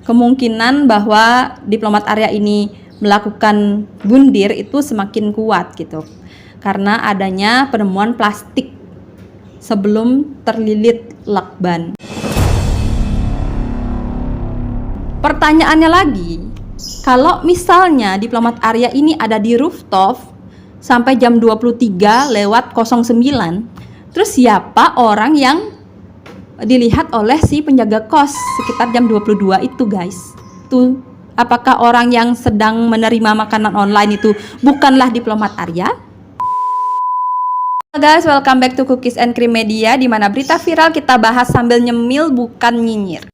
kemungkinan bahwa diplomat Arya ini melakukan bundir itu semakin kuat gitu. Karena adanya penemuan plastik sebelum terlilit lakban. Pertanyaannya lagi, kalau misalnya diplomat Arya ini ada di rooftop sampai jam 23:09, terus siapa orang yang dilihat oleh si penjaga kos sekitar jam 22 itu, guys? Tuh, apakah orang yang sedang menerima makanan online itu bukanlah diplomat Arya? Guys, welcome back to Cookies and Cream Media, di mana berita viral kita bahas sambil nyemil bukan nyinyir.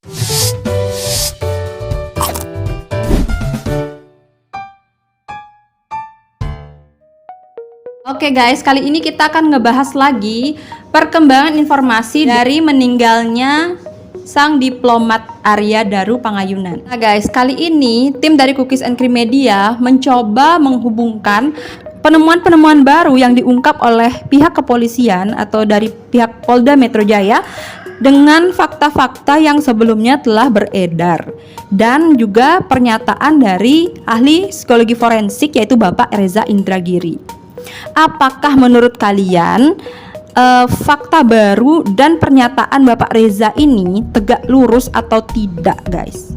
Oke guys, kali ini kita akan ngebahas lagi perkembangan informasi dari meninggalnya sang diplomat Arya Daru Pangayunan. Nah guys, kali ini tim dari Cookies and Cream Media mencoba menghubungkan penemuan-penemuan baru yang diungkap oleh pihak kepolisian atau dari pihak Polda Metro Jaya dengan fakta-fakta yang sebelumnya telah beredar dan juga pernyataan dari ahli psikologi forensik yaitu Bapak Reza Indragiri. Apakah menurut kalian fakta baru dan pernyataan Bapak Reza ini tegak lurus atau tidak, guys?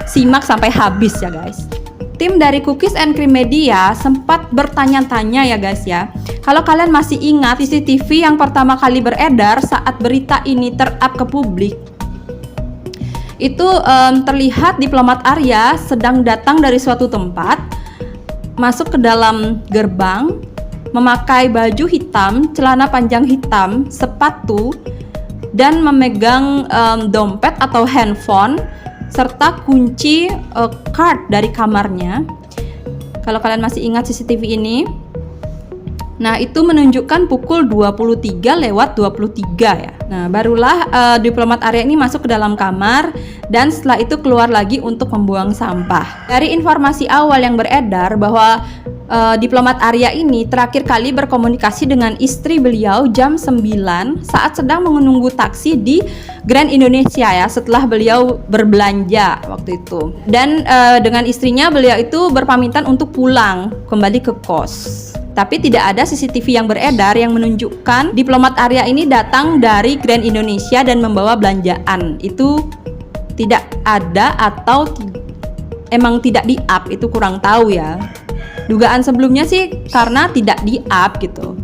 Simak sampai habis ya guys. Tim dari Cookies and Cream Media sempat bertanya-tanya ya guys ya. Kalau kalian masih ingat CCTV yang pertama kali beredar saat berita ini ter-up ke publik, itu terlihat diplomat Arya sedang datang dari suatu tempat, masuk ke dalam gerbang, memakai baju hitam, celana panjang hitam, sepatu, dan memegang dompet atau handphone serta kunci card dari kamarnya. Kalau kalian masih ingat CCTV ini, nah itu menunjukkan pukul 23:23 ya. Nah barulah diplomat Arya ini masuk ke dalam kamar dan setelah itu keluar lagi untuk membuang sampah. Dari informasi awal yang beredar bahwa diplomat Arya ini terakhir kali berkomunikasi dengan istri beliau jam 9 saat sedang menunggu taksi di Grand Indonesia ya, setelah beliau berbelanja waktu itu. Dan dengan istrinya beliau itu berpamitan untuk pulang kembali ke kos. Tapi tidak ada CCTV yang beredar yang menunjukkan diplomat Arya ini datang dari Grand Indonesia dan membawa belanjaan. Itu tidak ada atau emang tidak di-up, itu kurang tahu ya. Dugaan sebelumnya sih karena tidak di-up gitu.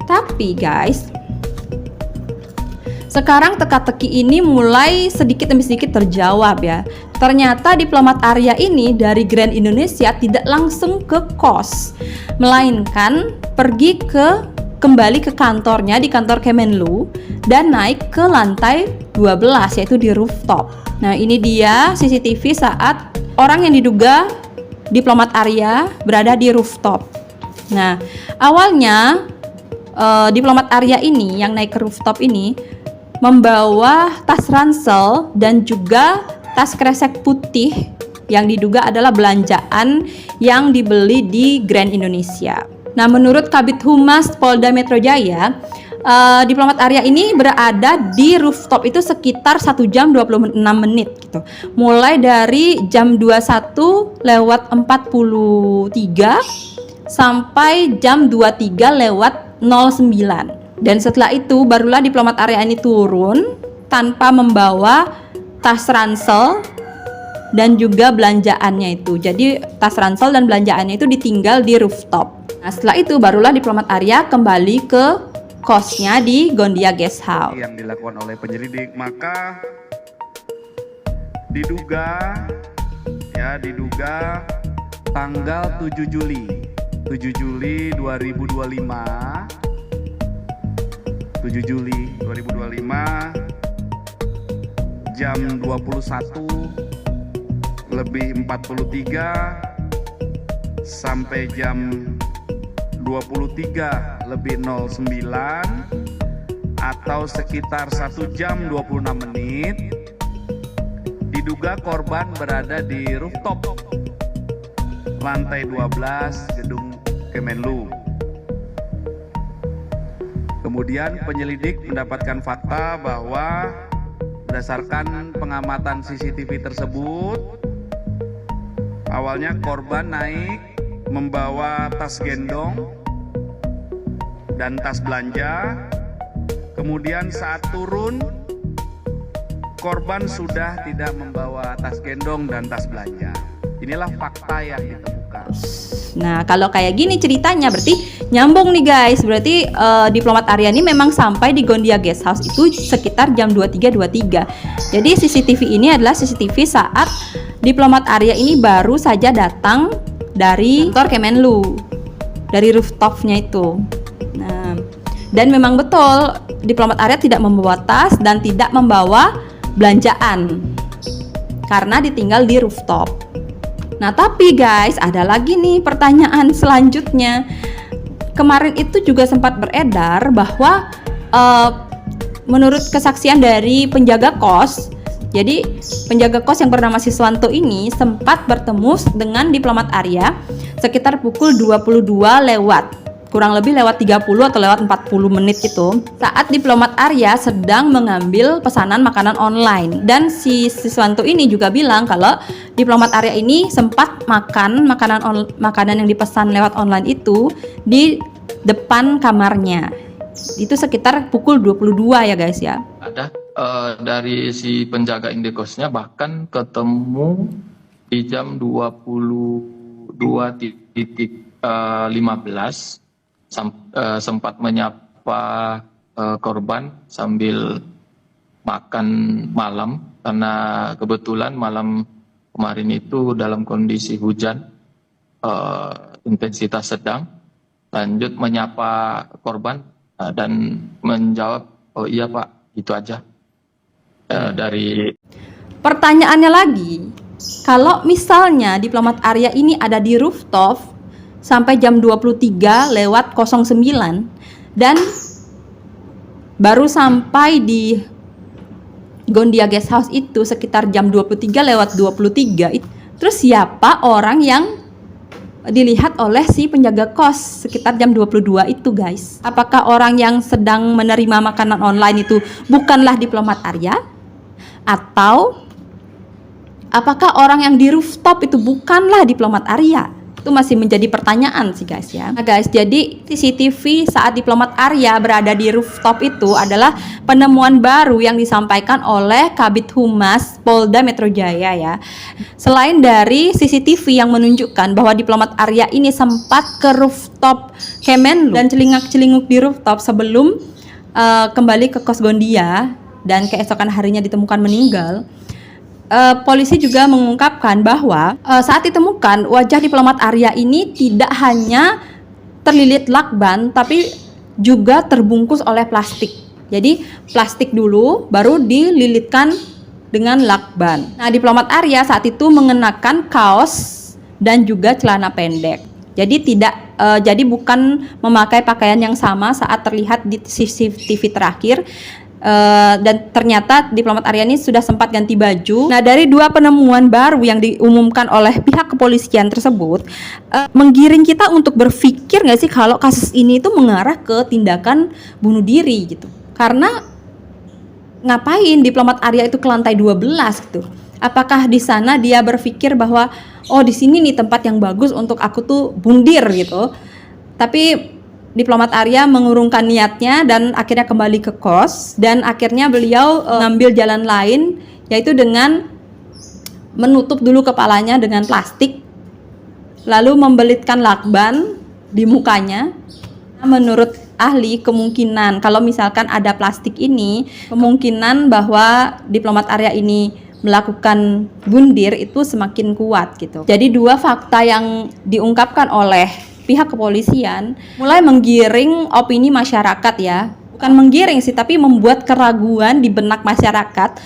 Tapi guys, sekarang teka-teki ini mulai sedikit demi sedikit terjawab ya. Ternyata diplomat Arya ini dari Grand Indonesia tidak langsung ke kos, melainkan pergi kembali ke kantornya di kantor Kemenlu dan naik ke lantai 12 yaitu di rooftop. Nah ini dia CCTV saat orang yang diduga diplomat Arya berada di rooftop. Nah awalnya diplomat Arya ini yang naik ke rooftop ini membawa tas ransel dan juga tas kresek putih yang diduga adalah belanjaan yang dibeli di Grand Indonesia. Nah menurut Kabid Humas Polda Metro Jaya, diplomat Arya ini berada di rooftop itu sekitar 1 jam 26 menit gitu. Mulai dari jam 21:43 sampai jam 23:09. Dan setelah itu barulah diplomat Arya ini turun tanpa membawa tas ransel dan juga belanjaannya itu. Jadi tas ransel dan belanjaannya itu ditinggal di rooftop. Nah setelah itu barulah diplomat Arya kembali ke kosnya di Gondia Guest House. Yang dilakukan oleh penyelidik, maka diduga tanggal 7 Juli 2025 jam 21:43 sampai jam 23:09 atau sekitar 1 jam 26 menit diduga korban berada di rooftop lantai 12 gedung Kemenlu. Kemudian penyelidik mendapatkan fakta bahwa berdasarkan pengamatan CCTV tersebut, awalnya korban naik membawa tas gendong dan tas belanja. Kemudian saat turun, korban sudah tidak membawa tas gendong dan tas belanja. Inilah fakta yang ditemukan. Nah, kalau kayak gini ceritanya berarti nyambung nih guys. Berarti Diplomat Arya ini memang sampai di Gondia Guest House itu sekitar jam 23.23. Jadi CCTV ini adalah CCTV saat Diplomat Arya ini baru saja datang dari kantor Kemenlu, dari rooftopnya itu. Nah, dan memang betul Diplomat Arya tidak membawa tas dan tidak membawa belanjaan karena ditinggal di rooftop. Nah, tapi guys, ada lagi nih pertanyaan selanjutnya. Kemarin itu juga sempat beredar bahwa menurut kesaksian dari penjaga kos, jadi penjaga kos yang bernama Siswanto ini sempat bertemu dengan Diplomat Arya sekitar pukul 22 lewat, kurang lebih lewat 30 atau lewat 40 menit gitu, saat Diplomat Arya sedang mengambil pesanan makanan online. Dan si Siswanto ini juga bilang kalau Diplomat Arya ini sempat makan makanan yang dipesan lewat online itu di depan kamarnya. Itu sekitar pukul 22 ya guys ya. Ada dari si penjaga indekosnya bahkan ketemu di jam 22.15 sempat menyapa korban sambil makan malam, karena kebetulan malam kemarin itu dalam kondisi hujan intensitas sedang. Lanjut menyapa korban dan menjawab, oh iya Pak, itu aja. Dari pertanyaannya lagi, kalau misalnya Diplomat Arya ini ada di rooftop sampai jam 23.09 dan baru sampai di Gondia Guest House itu sekitar jam 23.23, terus siapa orang yang dilihat oleh si penjaga kos sekitar jam 22 itu guys? Apakah orang yang sedang menerima makanan online itu bukanlah Diplomat Arya? Atau apakah orang yang di rooftop itu bukanlah Diplomat Arya? Itu masih menjadi pertanyaan sih guys ya. Nah guys, jadi CCTV saat Diplomat Arya berada di rooftop itu adalah penemuan baru yang disampaikan oleh Kabid Humas Polda Metro Jaya ya. Selain dari CCTV yang menunjukkan bahwa Diplomat Arya ini sempat ke rooftop Kemenlu dan celingak-celinguk di rooftop sebelum kembali ke kos Gondia dan keesokan harinya ditemukan meninggal. Polisi juga mengungkapkan bahwa saat ditemukan wajah Diplomat Arya ini tidak hanya terlilit lakban tapi juga terbungkus oleh plastik. Jadi plastik dulu baru dililitkan dengan lakban. Nah, Diplomat Arya saat itu mengenakan kaos dan juga celana pendek. Jadi bukan memakai pakaian yang sama saat terlihat di CCTV terakhir. Dan ternyata Diplomat Arya ini sudah sempat ganti baju. Nah, dari dua penemuan baru yang diumumkan oleh pihak kepolisian tersebut menggiring kita untuk berpikir nggak sih kalau kasus ini itu mengarah ke tindakan bunuh diri gitu. Karena ngapain Diplomat Arya itu ke lantai 12 gitu? Apakah di sana dia berpikir bahwa oh di sini nih tempat yang bagus untuk aku tuh bundir gitu? Tapi Diplomat Arya mengurungkan niatnya dan akhirnya kembali ke kos, dan akhirnya beliau ngambil jalan lain, yaitu dengan menutup dulu kepalanya dengan plastik lalu membelitkan lakban di mukanya. Menurut ahli, kemungkinan kalau misalkan ada plastik ini, kemungkinan bahwa Diplomat Arya ini melakukan bundir itu semakin kuat gitu. Jadi dua fakta yang diungkapkan oleh pihak kepolisian mulai menggiring opini masyarakat ya. Bukan menggiring sih, tapi membuat keraguan di benak masyarakat.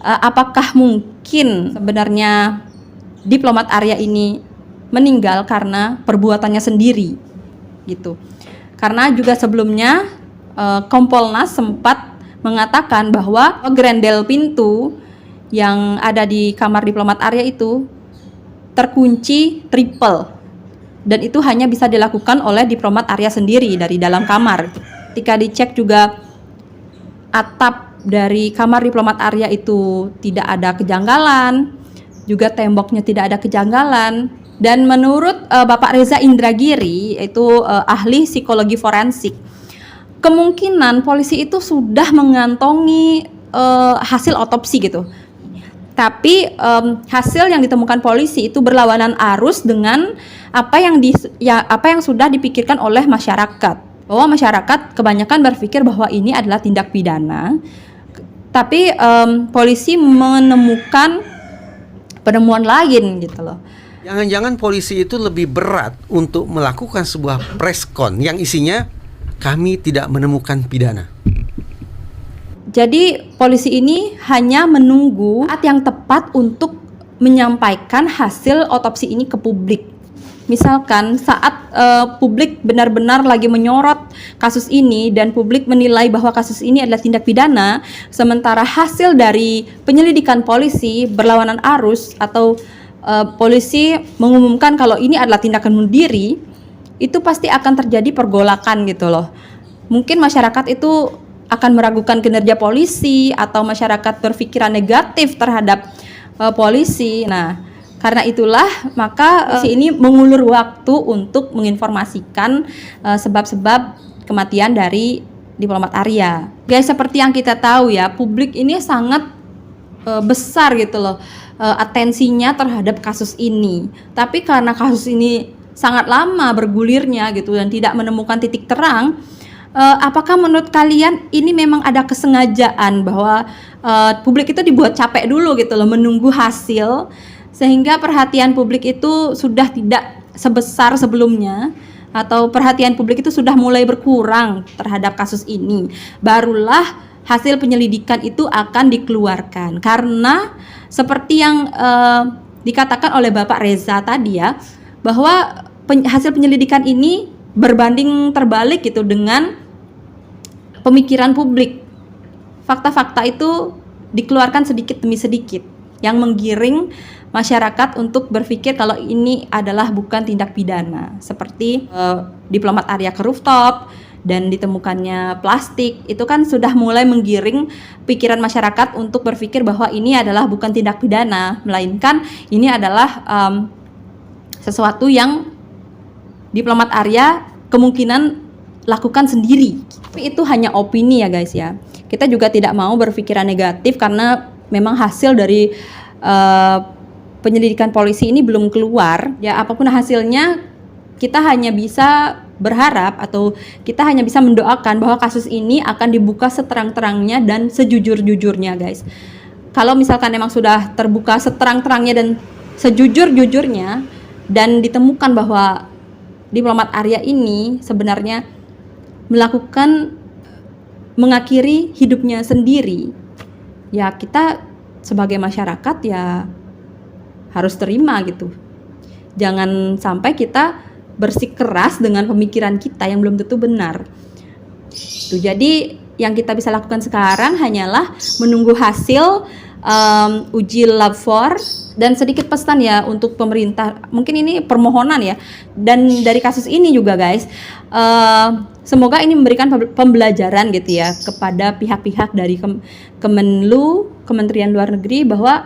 Apakah mungkin sebenarnya Diplomat Arya ini meninggal karena perbuatannya sendiri gitu. Karena juga sebelumnya Kompolnas sempat mengatakan bahwa grendel pintu yang ada di kamar Diplomat Arya itu terkunci triple. Dan itu hanya bisa dilakukan oleh Diplomat Arya sendiri dari dalam kamar. Ketika dicek juga atap dari kamar diplomat Arya itu tidak ada kejanggalan, juga temboknya tidak ada kejanggalan. Dan menurut Bapak Reza Indragiri, itu ahli psikologi forensik, kemungkinan polisi itu sudah mengantongi hasil otopsi gitu. Tapi hasil yang ditemukan polisi itu berlawanan arus dengan apa yang sudah dipikirkan oleh masyarakat. Bahwa masyarakat kebanyakan berpikir bahwa ini adalah tindak pidana. Tapi polisi menemukan penemuan lain gitu loh. Jangan-jangan polisi itu lebih berat untuk melakukan sebuah preskon yang isinya kami tidak menemukan pidana. Jadi polisi ini hanya menunggu saat yang tepat untuk menyampaikan hasil otopsi ini ke publik. Misalkan saat publik benar-benar lagi menyorot kasus ini dan publik menilai bahwa kasus ini adalah tindak pidana, sementara hasil dari penyelidikan polisi berlawanan arus atau polisi mengumumkan kalau ini adalah tindakan bunuh diri, itu pasti akan terjadi pergolakan gitu loh. Mungkin masyarakat itu akan meragukan kinerja polisi atau masyarakat berpikiran negatif terhadap polisi. Nah, karena itulah maka polisi ini mengulur waktu untuk menginformasikan sebab-sebab kematian dari diplomat Arya. Guys, seperti yang kita tahu ya, publik ini sangat besar gitu loh atensinya terhadap kasus ini. Tapi karena kasus ini sangat lama bergulirnya gitu dan tidak menemukan titik terang, apakah menurut kalian ini memang ada kesengajaan bahwa publik itu dibuat capek dulu gitu loh menunggu hasil, sehingga perhatian publik itu sudah tidak sebesar sebelumnya, atau perhatian publik itu sudah mulai berkurang terhadap kasus ini, barulah hasil penyelidikan itu akan dikeluarkan. Karena seperti yang dikatakan oleh Bapak Reza tadi ya, bahwa hasil penyelidikan ini berbanding terbalik gitu dengan pemikiran publik. Fakta-fakta itu dikeluarkan sedikit demi sedikit yang menggiring masyarakat untuk berpikir kalau ini adalah bukan tindak pidana. Seperti diplomat Arya ke rooftop dan ditemukannya plastik, itu kan sudah mulai menggiring pikiran masyarakat untuk berpikir bahwa ini adalah bukan tindak pidana, melainkan ini adalah sesuatu yang diplomat Arya kemungkinan lakukan sendiri. Tapi itu hanya opini ya guys ya. Kita juga tidak mau berpikiran negatif karena memang hasil dari penyelidikan polisi ini belum keluar. Ya apapun hasilnya, kita hanya bisa berharap atau kita hanya bisa mendoakan bahwa kasus ini akan dibuka seterang-terangnya dan sejujur-jujurnya guys. Kalau misalkan memang sudah terbuka seterang-terangnya dan sejujur-jujurnya dan ditemukan bahwa diplomat Arya ini sebenarnya mengakhiri hidupnya sendiri, ya kita sebagai masyarakat ya harus terima gitu. Jangan sampai kita bersikeras dengan pemikiran kita yang belum tentu benar. Tuh, jadi yang kita bisa lakukan sekarang hanyalah menunggu hasil uji lab 4. Dan sedikit pesan ya untuk pemerintah, mungkin ini permohonan ya, dan dari kasus ini juga guys, semoga ini memberikan pembelajaran gitu ya kepada pihak-pihak dari Kemenlu, Kementerian Luar Negeri, bahwa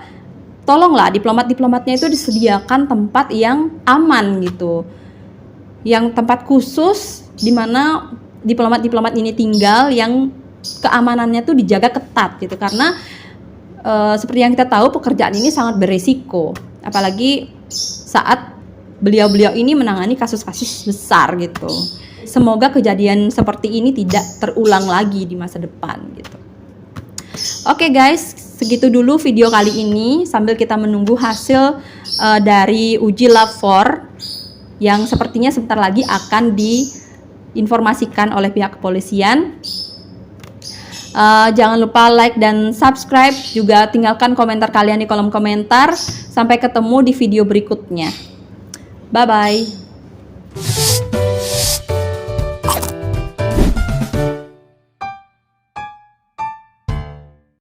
tolonglah diplomat-diplomatnya itu disediakan tempat yang aman gitu, yang tempat khusus di mana diplomat-diplomat ini tinggal, yang keamanannya tuh dijaga ketat gitu. Karena seperti yang kita tahu, pekerjaan ini sangat beresiko, apalagi saat beliau-beliau ini menangani kasus-kasus besar gitu. Semoga kejadian seperti ini tidak terulang lagi di masa depan gitu. Oke guys, segitu dulu video kali ini sambil kita menunggu hasil dari uji lab 4 yang sepertinya sebentar lagi akan diinformasikan oleh pihak kepolisian. Jangan lupa like dan subscribe, juga tinggalkan komentar kalian di kolom komentar. Sampai ketemu di video berikutnya. Bye bye.